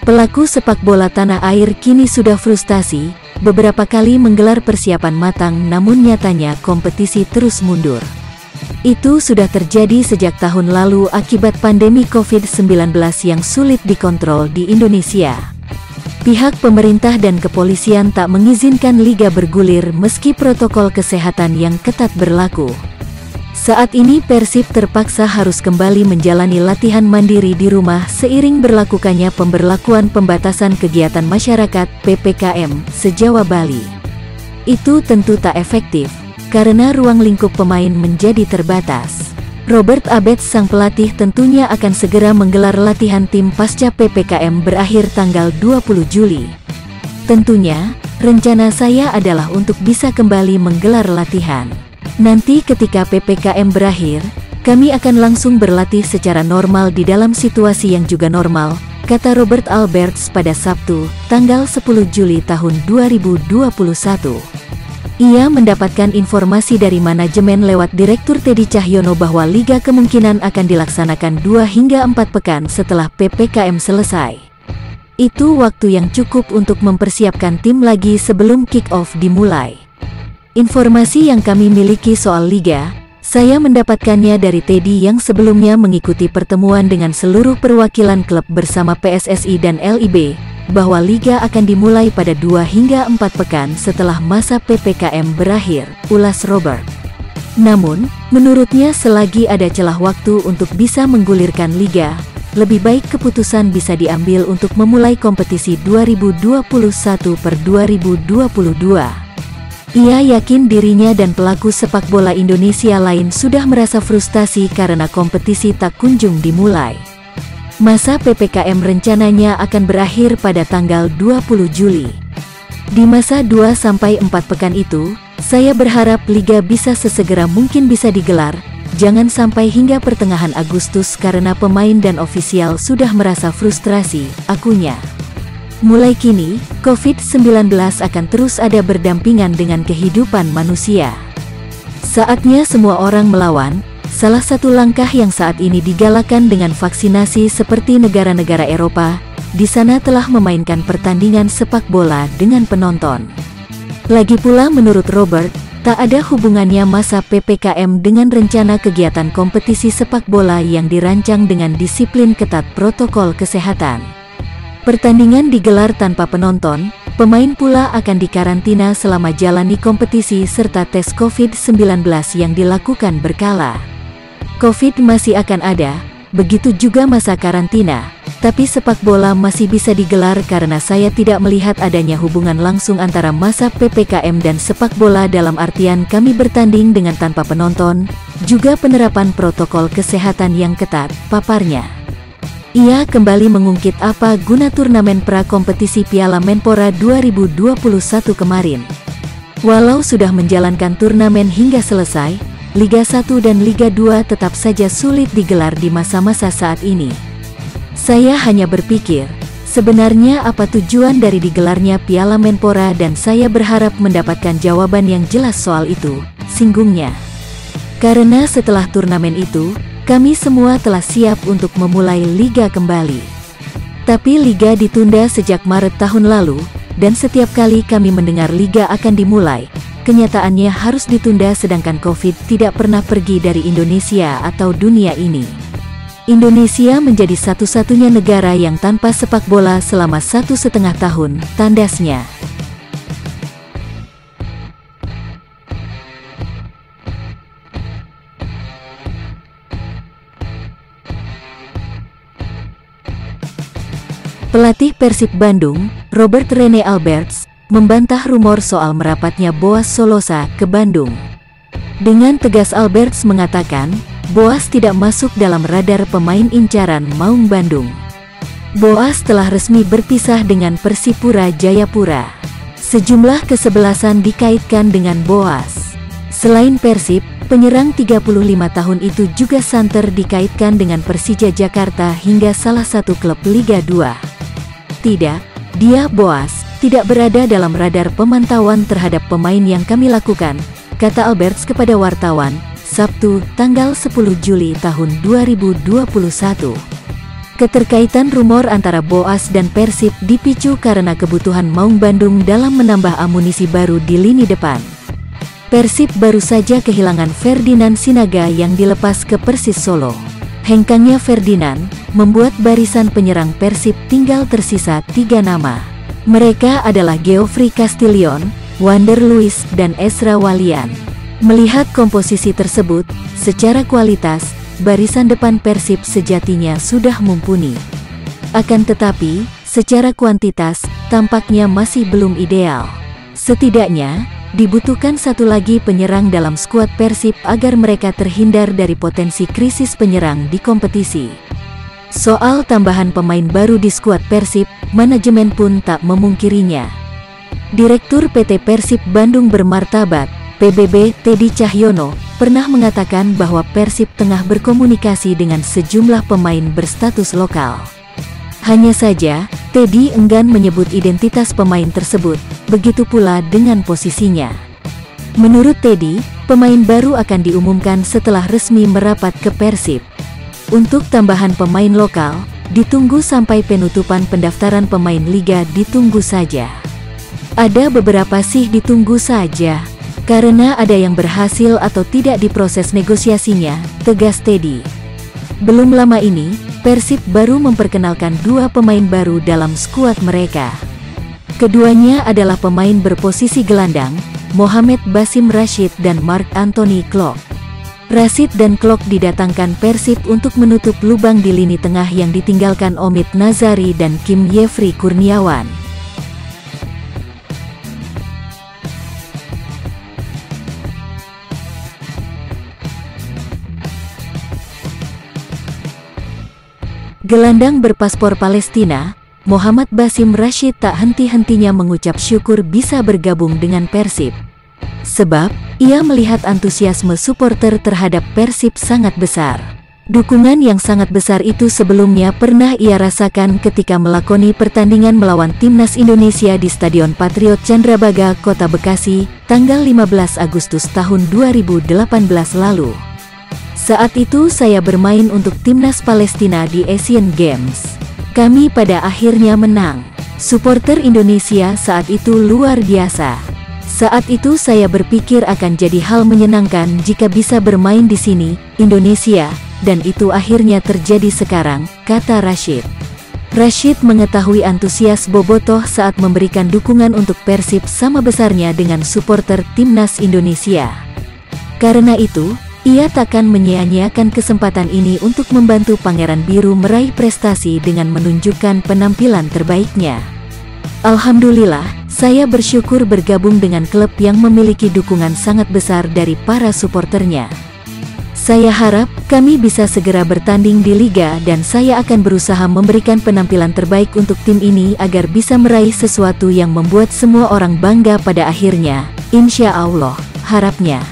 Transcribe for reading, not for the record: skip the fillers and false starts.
Pelaku sepak bola tanah air kini sudah frustasi, beberapa kali menggelar persiapan matang namun nyatanya kompetisi terus mundur. Itu sudah terjadi sejak tahun lalu akibat pandemi COVID-19 yang sulit dikontrol di Indonesia. Pihak pemerintah dan kepolisian tak mengizinkan liga bergulir meski protokol kesehatan yang ketat berlaku. Saat ini Persib terpaksa harus kembali menjalani latihan mandiri di rumah seiring berlakukannya pemberlakuan pembatasan kegiatan masyarakat (PPKM) se-Jawa Bali. Itu tentu tak efektif, karena ruang lingkup pemain menjadi terbatas. Robert Abetz sang pelatih tentunya akan segera menggelar latihan tim pasca PPKM berakhir tanggal 20 Juli. Tentunya, rencana saya adalah untuk bisa kembali menggelar latihan. Nanti ketika PPKM berakhir, kami akan langsung berlatih secara normal di dalam situasi yang juga normal, kata Robert Alberts pada Sabtu, tanggal 10 Juli tahun 2021. Ia mendapatkan informasi dari manajemen lewat Direktur Teddy Cahyono bahwa liga kemungkinan akan dilaksanakan 2 hingga 4 pekan setelah PPKM selesai. Itu waktu yang cukup untuk mempersiapkan tim lagi sebelum kick-off dimulai. Informasi yang kami miliki soal liga, saya mendapatkannya dari Teddy yang sebelumnya mengikuti pertemuan dengan seluruh perwakilan klub bersama PSSI dan LIB, bahwa liga akan dimulai pada 2 hingga 4 pekan setelah masa PPKM berakhir, ulas Robert. Namun, menurutnya selagi ada celah waktu untuk bisa menggulirkan liga, lebih baik keputusan bisa diambil untuk memulai kompetisi 2021-2022. Ia yakin dirinya dan pelaku sepak bola Indonesia lain sudah merasa frustasi karena kompetisi tak kunjung dimulai. Masa PPKM rencananya akan berakhir pada tanggal 20 Juli. Di masa 2-4 pekan itu, saya berharap liga bisa sesegera mungkin bisa digelar, jangan sampai hingga pertengahan Agustus karena pemain dan ofisial sudah merasa frustrasi, akunya. Mulai kini, COVID-19 akan terus ada berdampingan dengan kehidupan manusia. Saatnya semua orang melawan, salah satu langkah yang saat ini digalakan dengan vaksinasi seperti negara-negara Eropa, di sana telah memainkan pertandingan sepak bola dengan penonton. Lagi pula menurut Robert, tak ada hubungannya masa PPKM dengan rencana kegiatan kompetisi sepak bola yang dirancang dengan disiplin ketat protokol kesehatan. Pertandingan digelar tanpa penonton, pemain pula akan dikarantina selama jalani kompetisi serta tes COVID-19 yang dilakukan berkala. COVID masih akan ada, begitu juga masa karantina, tapi sepak bola masih bisa digelar karena saya tidak melihat adanya hubungan langsung antara masa PPKM dan sepak bola dalam artian kami bertanding dengan tanpa penonton, juga penerapan protokol kesehatan yang ketat, paparnya. Ia kembali mengungkit apa guna turnamen pra-kompetisi Piala Menpora 2021 kemarin. Walau sudah menjalankan turnamen hingga selesai, Liga 1 dan Liga 2 tetap saja sulit digelar di masa-masa saat ini. Saya hanya berpikir, sebenarnya apa tujuan dari digelarnya Piala Menpora dan saya berharap mendapatkan jawaban yang jelas soal itu, singgungnya. Karena setelah turnamen itu, kami semua telah siap untuk memulai liga kembali. Tapi liga ditunda sejak Maret tahun lalu, dan setiap kali kami mendengar liga akan dimulai, kenyataannya harus ditunda sedangkan COVID tidak pernah pergi dari Indonesia atau dunia ini. Indonesia menjadi satu-satunya negara yang tanpa sepak bola selama 1,5 tahun, tandasnya. Pelatih Persib Bandung, Robert Rene Alberts, membantah rumor soal merapatnya Boas Solosa ke Bandung. Dengan tegas Alberts mengatakan, Boas tidak masuk dalam radar pemain incaran Maung Bandung. Boas telah resmi berpisah dengan Persipura Jayapura. Sejumlah kesebelasan dikaitkan dengan Boas. Selain Persib, penyerang 35 tahun itu juga santer dikaitkan dengan Persija Jakarta hingga salah satu klub Liga 2. Tidak, dia Boas, tidak berada dalam radar pemantauan terhadap pemain yang kami lakukan, kata Alberts kepada wartawan, Sabtu, tanggal 10 Juli tahun 2021. Keterkaitan rumor antara Boas dan Persib dipicu karena kebutuhan Maung Bandung dalam menambah amunisi baru di lini depan. Persib baru saja kehilangan Ferdinand Sinaga yang dilepas ke Persis Solo. Hengkangnya Ferdinand membuat barisan penyerang Persib tinggal tersisa 3 nama. Mereka adalah Geoffrey Castillion, Wander Luiz, dan Ezra Walian. Melihat komposisi tersebut, secara kualitas, barisan depan Persib sejatinya sudah mumpuni. Akan tetapi, secara kuantitas, tampaknya masih belum ideal. Setidaknya, dibutuhkan satu lagi penyerang dalam skuad Persib agar mereka terhindar dari potensi krisis penyerang di kompetisi. Soal tambahan pemain baru di skuad Persib, manajemen pun tak memungkirinya. Direktur PT Persib Bandung Bermartabat, PBB, Teddy Cahyono, pernah mengatakan bahwa Persib tengah berkomunikasi dengan sejumlah pemain berstatus lokal. Hanya saja, Teddy enggan menyebut identitas pemain tersebut, begitu pula dengan posisinya. Menurut Teddy, pemain baru akan diumumkan setelah resmi merapat ke Persib. Untuk tambahan pemain lokal, ditunggu sampai penutupan pendaftaran pemain liga ditunggu saja. Ada beberapa sih ditunggu saja, karena ada yang berhasil atau tidak diproses negosiasinya, tegas Teddy. Belum lama ini, Persib baru memperkenalkan 2 pemain baru dalam skuad mereka. Keduanya adalah pemain berposisi gelandang, Mohamed Basim Rashid dan Mark Anthony Klok. Rashid dan Klok didatangkan Persib untuk menutup lubang di lini tengah yang ditinggalkan Omid Nazari dan Kim Yefri Kurniawan. Gelandang berpaspor Palestina, Mohamed Basim Rashid tak henti-hentinya mengucap syukur bisa bergabung dengan Persib. Sebab, ia melihat antusiasme supporter terhadap Persib sangat besar. Dukungan yang sangat besar itu sebelumnya pernah ia rasakan ketika melakoni pertandingan melawan Timnas Indonesia di Stadion Patriot Candrabaga, Kota Bekasi, tanggal 15 Agustus tahun 2018 lalu. Saat itu saya bermain untuk Timnas Palestina di Asian Games. Kami pada akhirnya menang. Supporter Indonesia saat itu luar biasa. Saat itu saya berpikir akan jadi hal menyenangkan jika bisa bermain di sini, Indonesia, dan itu akhirnya terjadi sekarang, kata Rashid. Rashid mengetahui antusias Bobotoh saat memberikan dukungan untuk Persib sama besarnya dengan supporter Timnas Indonesia. Karena itu, ia takkan menyia-nyiakan kesempatan ini untuk membantu Pangeran Biru meraih prestasi dengan menunjukkan penampilan terbaiknya. Alhamdulillah, saya bersyukur bergabung dengan klub yang memiliki dukungan sangat besar dari para suporternya. Saya harap kami bisa segera bertanding di Liga dan saya akan berusaha memberikan penampilan terbaik untuk tim ini agar bisa meraih sesuatu yang membuat semua orang bangga pada akhirnya, insya Allah, harapnya.